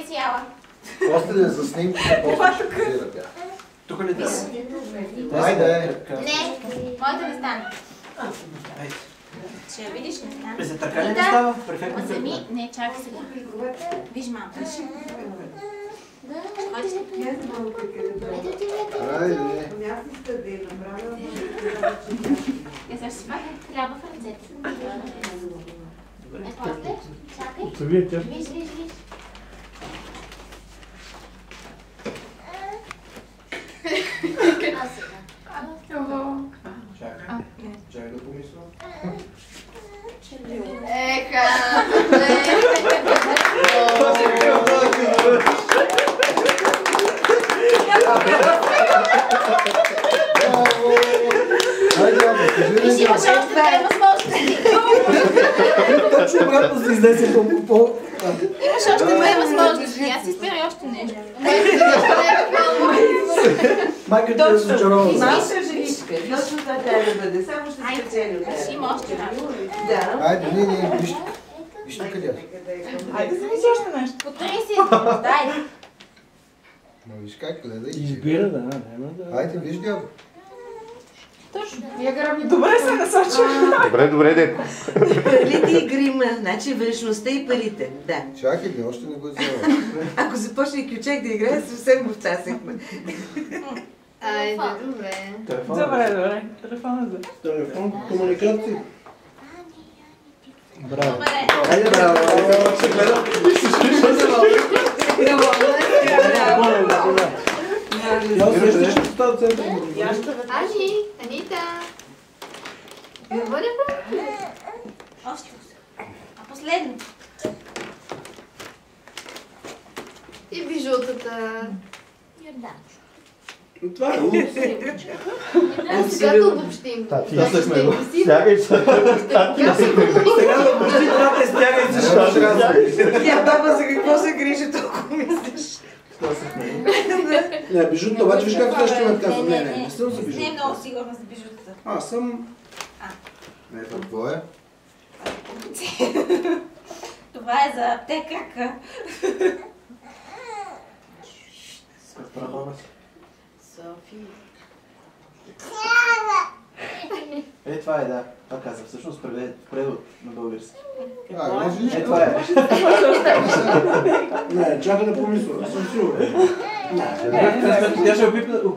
Е, си яла. После да за снимката, после ще позира тя. Тук ли да? Айде. Не, моята не стане. Ще я видиш, не стане. Без търкане не става? Перфектно Сами, не, чакай сега. Виж, малко. Айде. Я сега си факам хляба в ръцете. Е, после, чакай. Виж, виж, виж. А сега. Чакай да помисля. Еха! Виж, имаш още две възможности. Точно обратно се изнесе по... Имаш още две възможности. Аз избирай още нещо. Майка ти е разочарована. Малка женичка. Точно това трябва да бъде. Само ще спечели от Ще има още нещо. Да. Айде, не, виж. Виж тук къде. Айде да виж още нещо. По 30, дай. Но виж как гледай. Избира, да, няма да... Айде, виж дядо. Точно. Добре се насочва. Добре, де. Парлите и грима, значи външността и парите. Да. Чакай, бе, още не го взела. Ако започне и Кючек да играе, съвсем го вчасихме. Айде, добре. Добре. Телефона за. Телефон, комуникации. Браво. Добре. Айде, браво. Ще гледам. Я усещаш, че става център. Ани, Анита. Говоря бе? Още. А последно. И бижутата. Йордан. Това е лук. Когато обобщим. Сягай се. Сега да почти това те стяга и защо ще разговори. Тя баба за какво се грижи, толкова мислиш. Не, бижутата, обаче виж как следващия момент казвам. Не съм за Не е бижутата. много сигурна за бижутата. Аз съм... Не, какво е? Това е за аптека. София. Е, това е, да. Това каза. Всъщност превод на български. Може ли? Е, това е. Не, чакай да помисля. Аз съм сигурен. Тя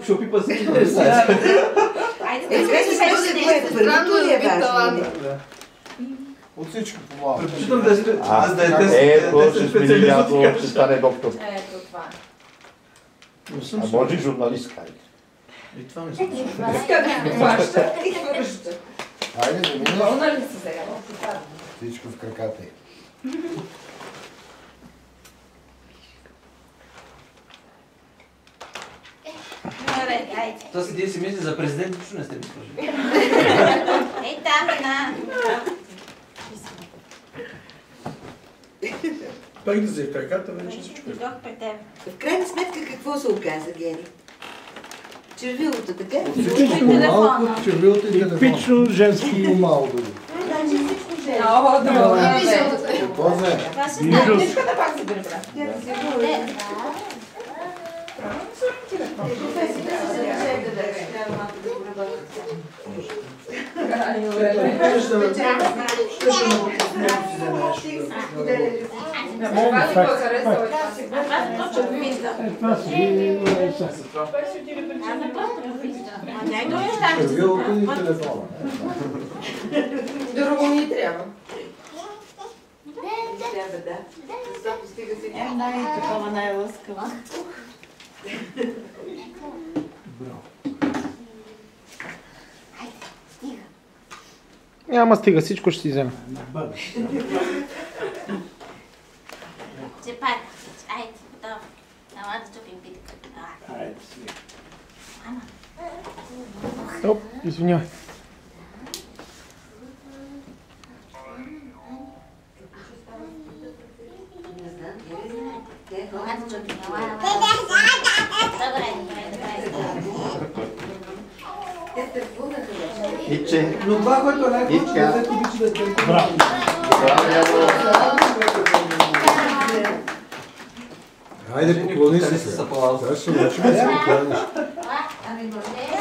ще опипа всички представи. Айде, Къде се сложи кое? Първото ли е важно? От всичко по малко. Предпочитам да Ето, ще смени лято, ще стане доктор. Ето това. А може журналистка. И това ми се случва. Айде, да минеш. Болна ли си сега? Всичко в краката й. Добре, айде. То си ти си мисли за президент, нищо не сте ми сложили. Ей, там една. Пак да взе в краката, вече всичко. Дойдох при теб. В крайна сметка какво се оказа, Гени? Червилото, така ли? Всичко по малко, червилото и телефон. Типично женски... По-малко дори. О, добре. Какво взе? Това ще стане. Да пак се пребра. Червилото и телефона. Друго ни трябва. Трябва, да. Това постига се. Такова най-лъскава. Няма стига, всичко ще си взема. Че пак. Айде, готово. Ела да чупим питка. Айде си. Оп, извинявай. Ела да чупим. Добре, Иче. Но това, което е най-важно, е да обича да те. Браво. Айде, поклони се сега. Сега ще се научим да се поклониш. Ами, добре.